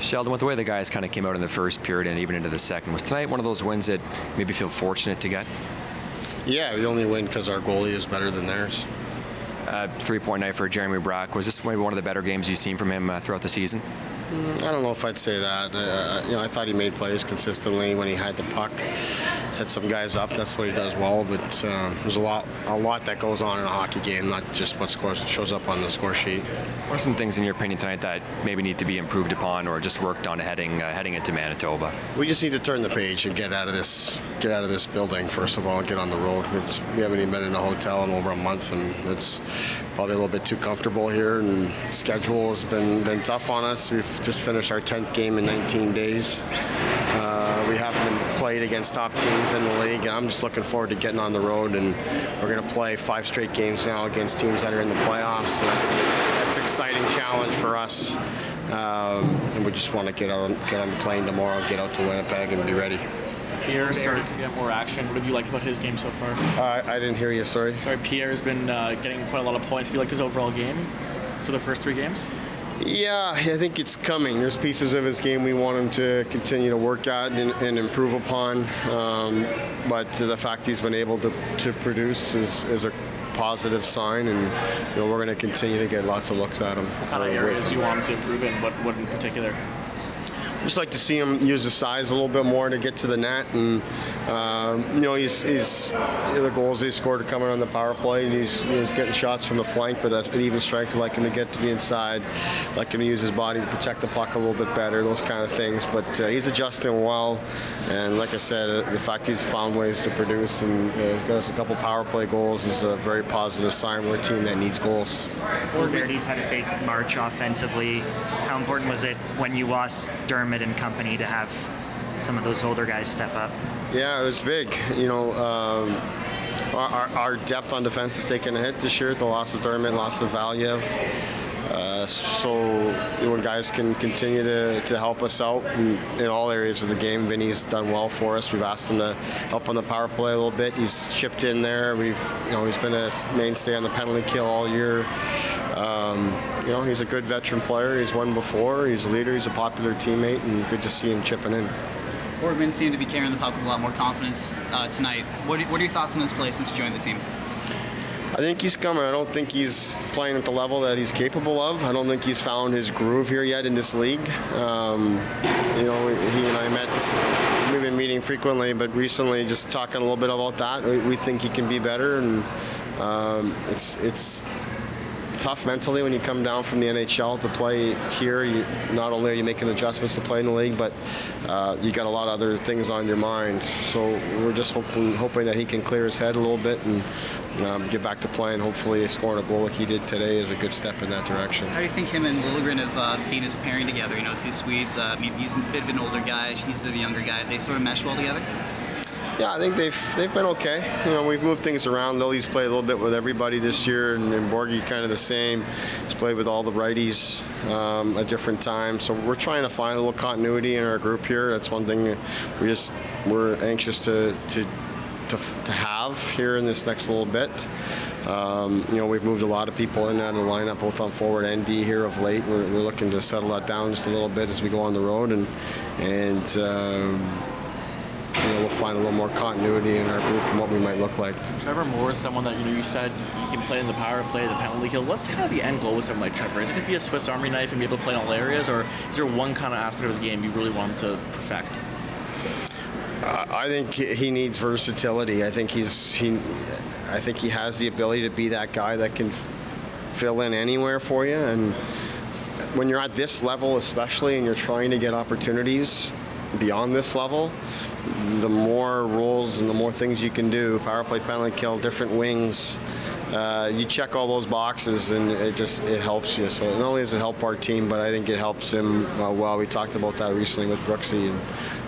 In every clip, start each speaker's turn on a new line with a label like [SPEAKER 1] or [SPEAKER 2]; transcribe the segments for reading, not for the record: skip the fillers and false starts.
[SPEAKER 1] Sheldon, with the way the guys kind of came out in the first period and even into the second, was tonight one of those wins that maybe feel fortunate to get?
[SPEAKER 2] Yeah, we only win because our goalie is better than theirs.
[SPEAKER 1] 3-point night for Jeremy Brack. Was this maybe one of the better games you've seen from him throughout the season?
[SPEAKER 2] I don't know if I'd say that. I thought he made plays consistently when he had the puck, set some guys up. That's what he does well. But there's a lot that goes on in a hockey game, not just what shows up on the score sheet.
[SPEAKER 1] What are some things, in your opinion, tonight that maybe need to be improved upon or just worked on heading into Manitoba?
[SPEAKER 2] We just need to turn the page and get out of this building first of all, and get on the road. We haven't even been in a hotel in over a month, and it's probably a little bit too comfortable here. And the schedule has been tough on us. We've just finished our 10th game in 19 days. We haven't been played against top teams in the league, and I'm just looking forward to getting on the road. And we're going to play 5 straight games now against teams that are in the playoffs. So that's an exciting challenge for us. And we just want to get on the plane tomorrow, get out to Winnipeg, and be ready.
[SPEAKER 3] Pierre started to get more action. What have you liked about his game so far?
[SPEAKER 2] I didn't hear you, sorry.
[SPEAKER 3] Sorry, Pierre's been getting quite a lot of points. Have you liked his overall game for the first 3 games?
[SPEAKER 2] Yeah, I think it's coming. There's pieces of his game we want him to continue to work at and improve upon. But the fact he's been able to produce is a positive sign, and we're going to continue to get lots of looks at him.
[SPEAKER 3] What kind of areas do you want him to improve in? What in particular?
[SPEAKER 2] Just like to see him use his size a little bit more to get to the net, and he's the goals he scored are coming on the power play, and he's getting shots from the flank, but at even strength, like him to get to the inside, like him to use his body to protect the puck a little bit better, those kind of things. But he's adjusting well, and like I said, the fact he's found ways to produce and he's got us a couple power play goals is a very positive sign. We're a team that needs goals.
[SPEAKER 4] Verdi's had a big March offensively. How important was it when you lost Dermott and company to have some of those older guys step up?
[SPEAKER 2] Yeah, it was big. Our depth on defense has taken a hit this year. The loss of Dermott, loss of Valiev. So when guys can continue to help us out in all areas of the game, Vinny's done well for us. We've asked him to help on the power play a little bit. He's chipped in there. He's been a mainstay on the penalty kill all year. He's a good veteran player. He's won before. He's a leader. He's a popular teammate, and good to see him chipping in.
[SPEAKER 5] Ortman seemed to be carrying the puck with a lot more confidence tonight. What are your thoughts on his play since he joined the team?
[SPEAKER 2] I think he's coming. I don't think he's playing at the level that he's capable of. I don't think he's found his groove here yet in this league. He and I met, we've been meeting frequently, but recently just talking a little bit about that. We think he can be better, and it's tough mentally when you come down from the NHL to play here. Not only are you making adjustments to play in the league, but you got a lot of other things on your mind. So we're just hoping that he can clear his head a little bit and get back to playing. Hopefully scoring a goal like he did today is a good step in that direction.
[SPEAKER 5] How do you think him and Liljegren have been as a pairing together? Two Swedes. He's a bit of an older guy, he's a bit of a younger guy. They sort of mesh well together?
[SPEAKER 2] Yeah, I think they've been okay. We've moved things around. Lily's played a little bit with everybody this year, and Borgie kind of the same. He's played with all the righties at different times. So we're trying to find a little continuity in our group here. That's one thing we're anxious to have here in this next little bit. We've moved a lot of people in and out of the lineup, both on forward and D here of late. We're looking to settle that down just a little bit as we go on the road, and we'll find a little more continuity in our group and what we might look like.
[SPEAKER 3] Trevor Moore is someone that you said you can play in the power play, the penalty kill. What's kind of the end goal with someone like Trevor? Is it to be a Swiss Army knife and be able to play in all areas, or is there one kind of aspect of his game you really want him to perfect?
[SPEAKER 2] I think he needs versatility. I think he has the ability to be that guy that can fill in anywhere for you. And when you're at this level, especially, and you're trying to get opportunities beyond this level, the more roles and the more things you can do, power play, penalty kill, different wings, you check all those boxes, and it helps you. So not only does it help our team, but I think it helps him well. We talked about that recently with Brooksy,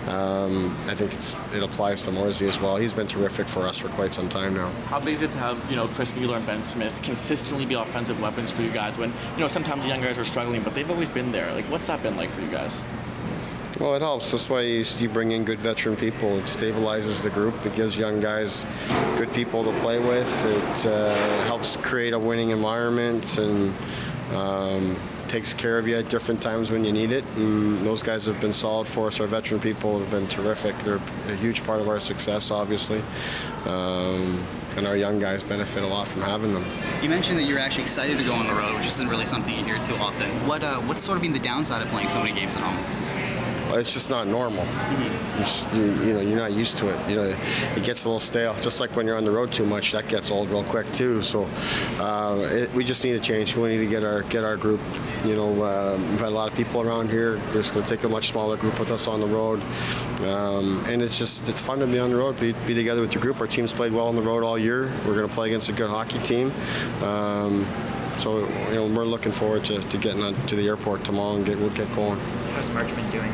[SPEAKER 2] and I think it applies to Morsey as well. He's been terrific for us for quite some time now.
[SPEAKER 3] How big is it to have Chris Mueller and Ben Smith consistently be offensive weapons for you guys when sometimes the young guys are struggling, but they've always been there? Like, what's that been like for you guys?
[SPEAKER 2] Well, it helps. That's why you bring in good veteran people. It stabilizes the group. It gives young guys good people to play with. It helps create a winning environment, and takes care of you at different times when you need it. And those guys have been solid for us. Our veteran people have been terrific. They're a huge part of our success, obviously. And our young guys benefit a lot from having them.
[SPEAKER 5] You mentioned that you're actually excited to go on the road, which isn't really something you hear too often. What's sort of been the downside of playing so many games at home?
[SPEAKER 2] It's just not normal. You're not used to it. It gets a little stale. Just like when you're on the road too much, that gets old real quick too. So we just need a change. We need to get our group. We've had a lot of people around here. We're just going to take a much smaller group with us on the road, and it's fun to be on the road, be together with your group. Our team's played well on the road all year. We're going to play against a good hockey team. So we're looking forward to getting to the airport tomorrow and we'll get going.
[SPEAKER 4] How's Marchman doing?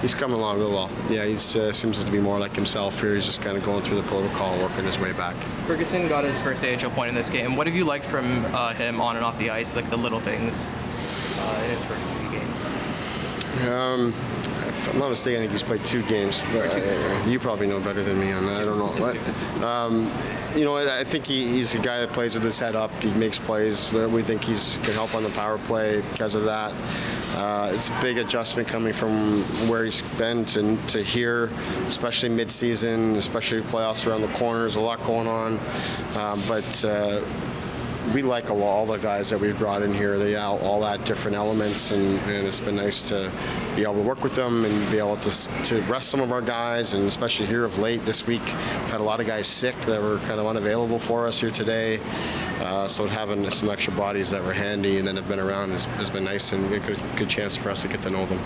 [SPEAKER 2] He's coming along real well. Yeah, he seems to be more like himself here. He's just kind of going through the protocol, working his way back.
[SPEAKER 6] Ferguson got his first AHL point in this game. What have you liked from him on and off the ice, like the little things in his first 3 games?
[SPEAKER 2] If I'm not mistaken, I think he's played 2 games. You probably know better than me on that. I don't know. I think he's a guy that plays with his head up. He makes plays. We think he can help on the power play because of that. It's a big adjustment coming from where he's been to here, especially mid-season, especially playoffs around the corner. There's a lot going on, but we like all the guys that we've brought in here. They all add different elements, and it's been nice to be able to work with them and be able to rest some of our guys, and especially here of late this week, we've had a lot of guys sick that were kind of unavailable for us here today. So having some extra bodies that were handy and then have been around has been nice, and a good chance for us to get to know them.